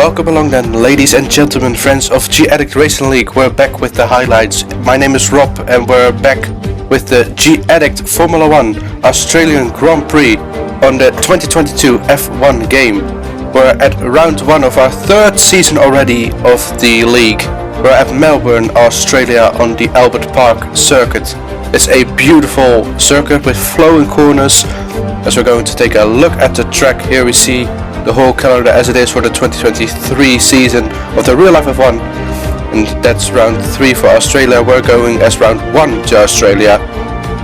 Welcome along then, ladies and gentlemen, friends of G Addict Racing League. We're back with the highlights. My name is Rob and we're back with the G Addict Formula 1 Australian Grand Prix on the 2022 F1 game. We're at round 1 of our third season already of the league. We're at Melbourne, Australia on the Albert Park circuit. It's a beautiful circuit with flowing corners. As we're going to take a look at the track, here we see the whole calendar as it is for the 2023 season of the real life F1, and that's round 3 for Australia. We're going as round 1 to Australia.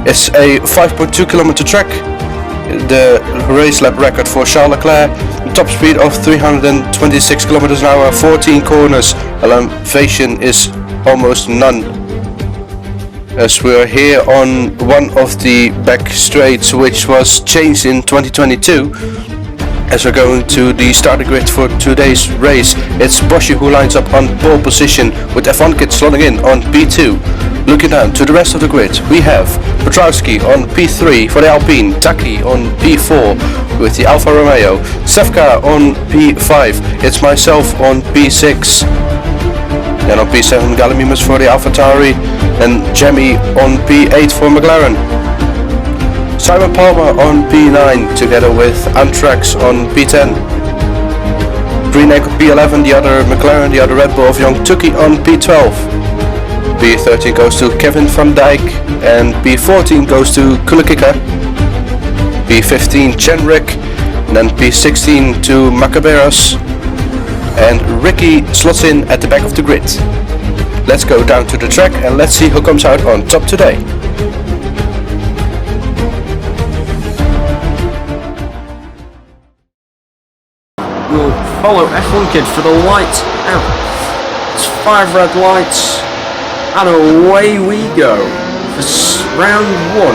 It's a 5.2 kilometer track, the race lap record for Charles Leclerc, top speed of 326 kilometers an hour, 14 corners, elevation is almost none. As we're here on one of the back straights which was changed in 2022. As we're going to the starting grid for today's race, it's Boshi who lines up on pole position with F1 Kit slotting in on P2. Looking down to the rest of the grid, we have Petrowski on P3 for the Alpine, Taki on P4 with the Alfa Romeo, Sefka on P5, it's myself on P6, and on P7 Gallimimus for the AlphaTauri, and Jamie on P8 for McLaren. Simon Palmer on P9 together with Antrax on P10. Greenegg P11, the other McLaren, the other Red Bull of Young Tuki on P12. P13 goes to Kevin van Dijk and P14 goes to Kulakika. P15 Chenrick, and then P16 to Macaberas. And Ricky slots in at the back of the grid. Let's go down to the track and let's see who comes out on top today. We'll follow F1 Kid for the lights out. It's 5 red lights, and away we go for round 1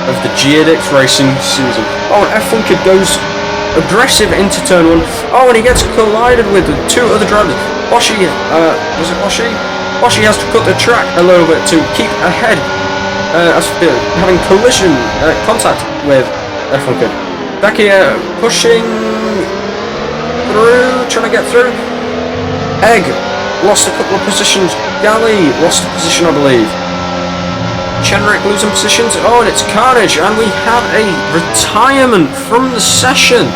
of the G Addict Racing season. Oh, and F1 Kid goes aggressive into turn 1. Oh, and he gets collided with the 2 other drivers. Boshi, was it Boshi? Boshi has to cut the track a little bit to keep ahead, having collision contact with F1 Kid. Daki pushing through, trying to get through. Egg lost a couple of positions. Galley lost a position, I believe. Chenrick losing positions. Oh, and it's carnage, and we have a retirement from the session.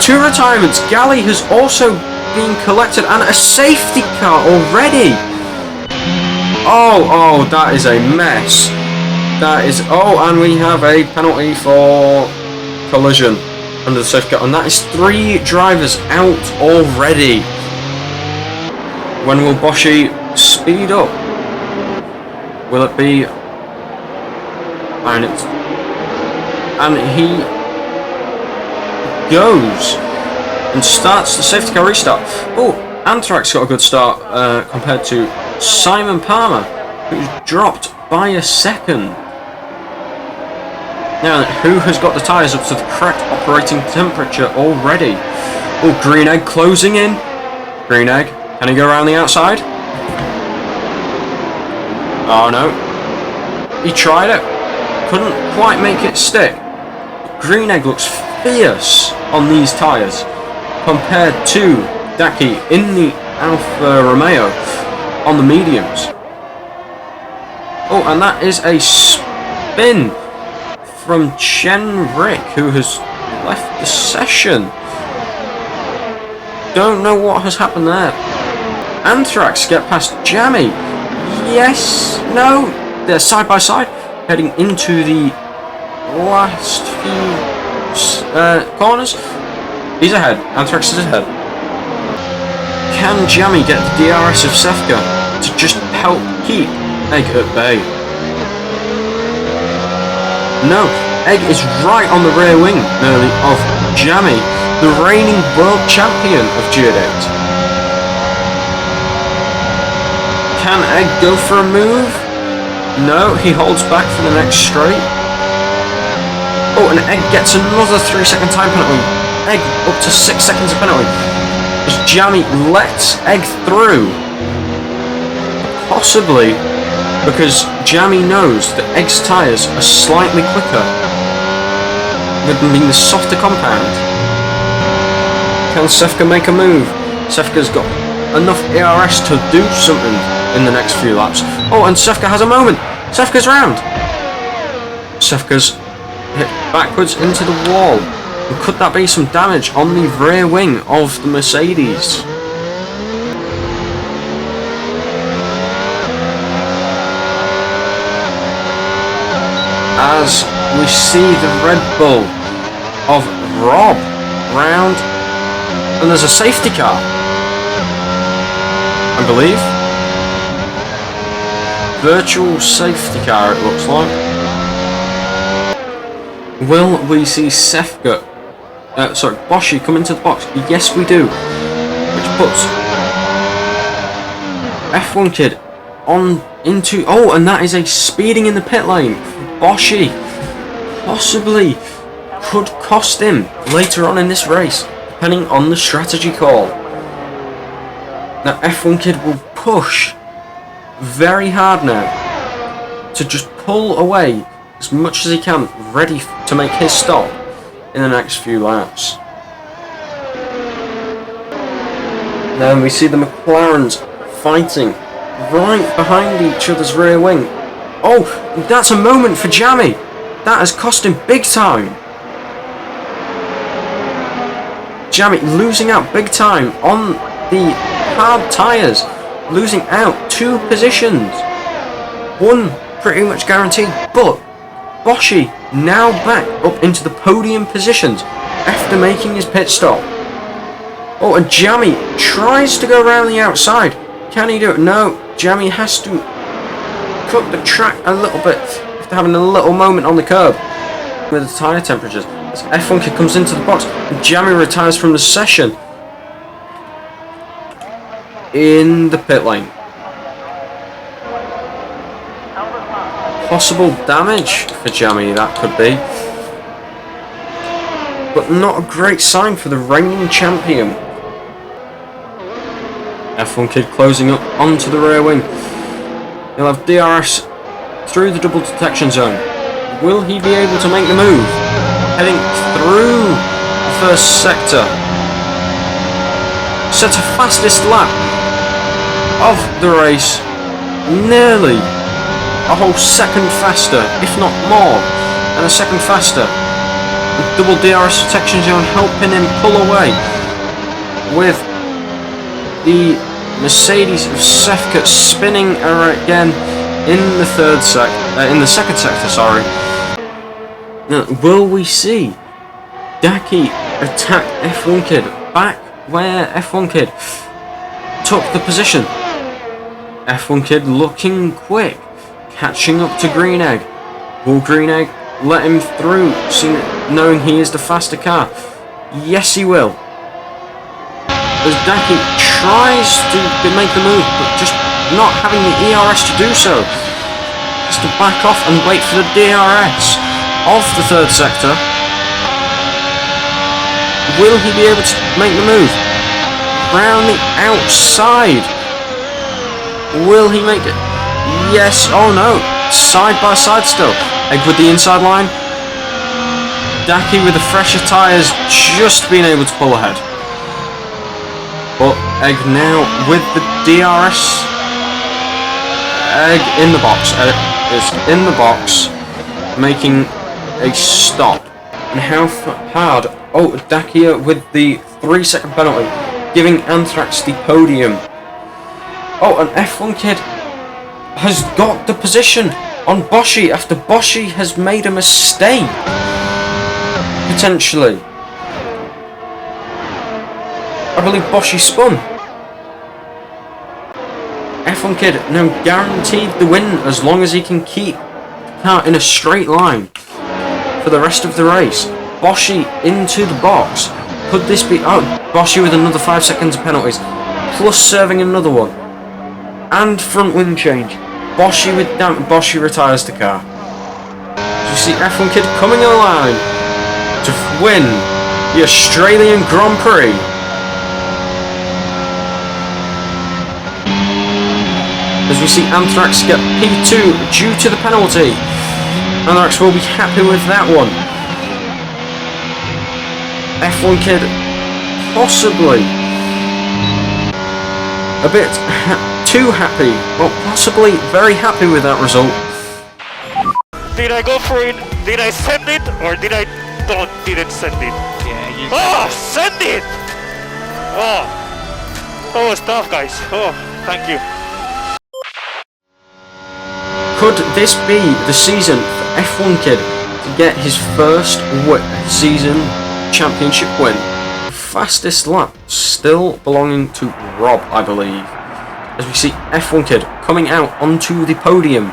2 retirements. Galley has also been collected, and a safety car already. Oh, that is a mess. That is. Oh, and we have a penalty for collision under the safety car, and that is 3 drivers out already. When will Boshi speed up? Will it be? And he goes and starts the safety car restart. Oh, Anthrax got a good start compared to Simon Palmer, who's dropped by a second. Now, who has got the tyres up to the correct operating temperature already? Oh, Greenegg closing in. Greenegg, can he go around the outside? Oh no. He tried it. Couldn't quite make it stick. Greenegg looks fierce on these tyres compared to Daki in the Alfa Romeo on the mediums. Oh, and that is a spin from Chenrick, who has left the session. Don't know what has happened there. Anthrax get past Jammy. Yes, no, they're side by side, heading into the last few corners. He's ahead. Anthrax is ahead. Can Jammy get the DRS of Sefka to just help keep Egg at bay? No, Egg is right on the rear wing nearly of Jammy, the reigning world champion of G Addict. Can Egg go for a move? No, he holds back for the next straight. Oh, and Egg gets another 3-second time penalty. Egg up to 6 seconds of penalty. As Jammy lets Egg through. Possibly because Jammy knows that Egg's tyres are slightly quicker, with them being the softer compound. Can Sefka make a move? Sefka's got enough ARS to do something in the next few laps. Oh, and Sefka has a moment. Sefka's round. Sefka's hit backwards into the wall. And could that be some damage on the rear wing of the Mercedes? As we see the Red Bull of Rob round, and there's a safety car, I believe. Virtual safety car, it looks like. Will we see Sefka, Boshi come into the box? Yes, we do. Which puts F1 Kid on into... Oh, and that is a speeding in the pit lane. Boshi possibly could cost him later on in this race, depending on the strategy call. Now F1 Kid will push very hard now to just pull away as much as he can, ready to make his stop in the next few laps. Then we see the McLarens fighting right behind each other's rear wing. Oh, that's a moment for Jammy. That has cost him big time. Jammy losing out big time on the hard tyres. Losing out 2 positions. 1 pretty much guaranteed, but Boshi now back up into the podium positions after making his pit stop. Oh, and Jammy tries to go around the outside. Can he do it? No, Jammy has to cut the track a little bit after having a little moment on the curb with the tyre temperatures. As F1 Kid comes into the box, and Jammy retires from the session in the pit lane. Possible damage for Jammy, that could be. But not a great sign for the reigning champion. F1 Kid closing up onto the rear wing. He'll have DRS through the double detection zone. Will he be able to make the move? Heading through the first sector. Set a fastest lap of the race. Nearly a whole second faster, if not more than a second faster. The double DRS detection zone helping him pull away with the Mercedes of Sefka spinning again in the second sector. Sorry. Now, will we see Daki attack F1 Kid back where F1 Kid took the position? F1 Kid looking quick, catching up to Green Egg. Will Green Egg let him through, knowing he is the faster car? Yes, he will. As Daki tries to make the move, but just not having the ERS to do so. Just to back off and wait for the DRS of the third sector. Will he be able to make the move? Round the outside. Will he make it? Yes. Oh no. Side by side still. Egg with the inside line. Daki with the fresher tyres just being able to pull ahead. But Egg now with the DRS. Egg in the box. Egg is in the box, making a stop. And how hard? Oh, Dakia with the 3-second penalty, giving Anthrax the podium. Oh, and F1 Kid has got the position on Boshi after Boshi has made a mistake. Potentially. I believe Boshi spun. F1 Kid now guaranteed the win as long as he can keep the car in a straight line for the rest of the race. Boshi into the box. Could this be... Oh, Boshi with another 5 seconds of penalties, plus serving another one. And front wing change. Boshi with... Boshi retires the car. You see F1 Kid coming in line to win the Australian Grand Prix. As we see Anthrax get P2 due to the penalty. Anthrax will be happy with that one. F1 Kid possibly a bit too happy, or possibly very happy with that result. Did I go for it? Did I send it? Or didn't send it? Yeah, you Send it! That was tough, guys. Thank you. Could this be the season for F1 Kid to get his first season championship win? Fastest lap still belonging to Rob, I believe, as we see F1 Kid coming out onto the podium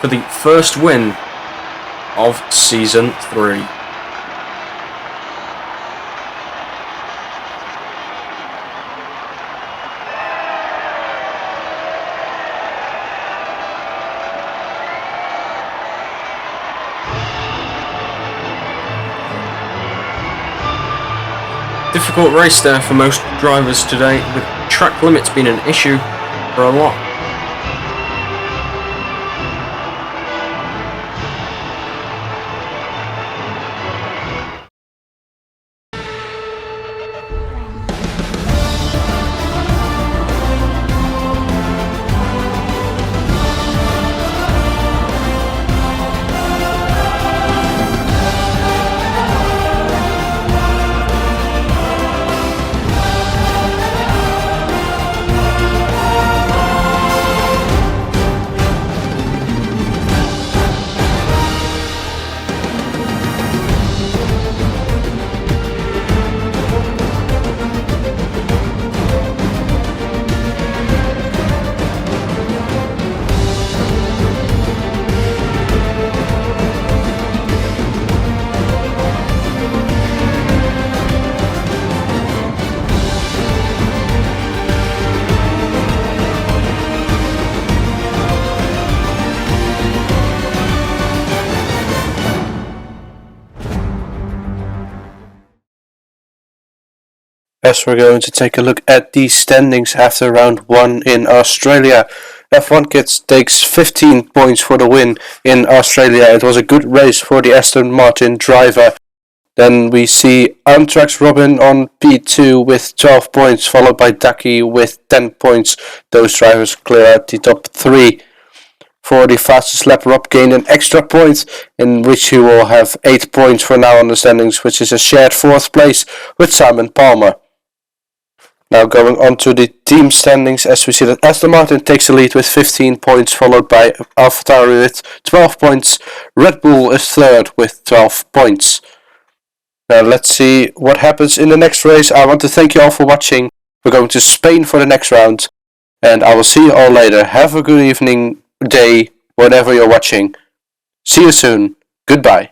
for the first win of season 3. Difficult race there for most drivers today, with track limits being an issue for a lot. As we're going to take a look at the standings after round 1 in Australia. F1 Kids takes 15 points for the win in Australia. It was a good race for the Aston Martin driver. Then we see Amtrak's Robin on P2 with 12 points, followed by Ducky with 10 points. Those drivers clear out the top 3. For the fastest lap, Rob gained an extra point, in which he will have 8 points for now on the standings, which is a shared 4th place with Simon Palmer. Now going on to the team standings, as we see that Aston Martin takes the lead with 15 points, followed by AlphaTauri with 12 points. Red Bull is third with 12 points. Now let's see what happens in the next race. I want to thank you all for watching. We're going to Spain for the next round, and I will see you all later. Have a good evening, day, whenever you're watching. See you soon. Goodbye.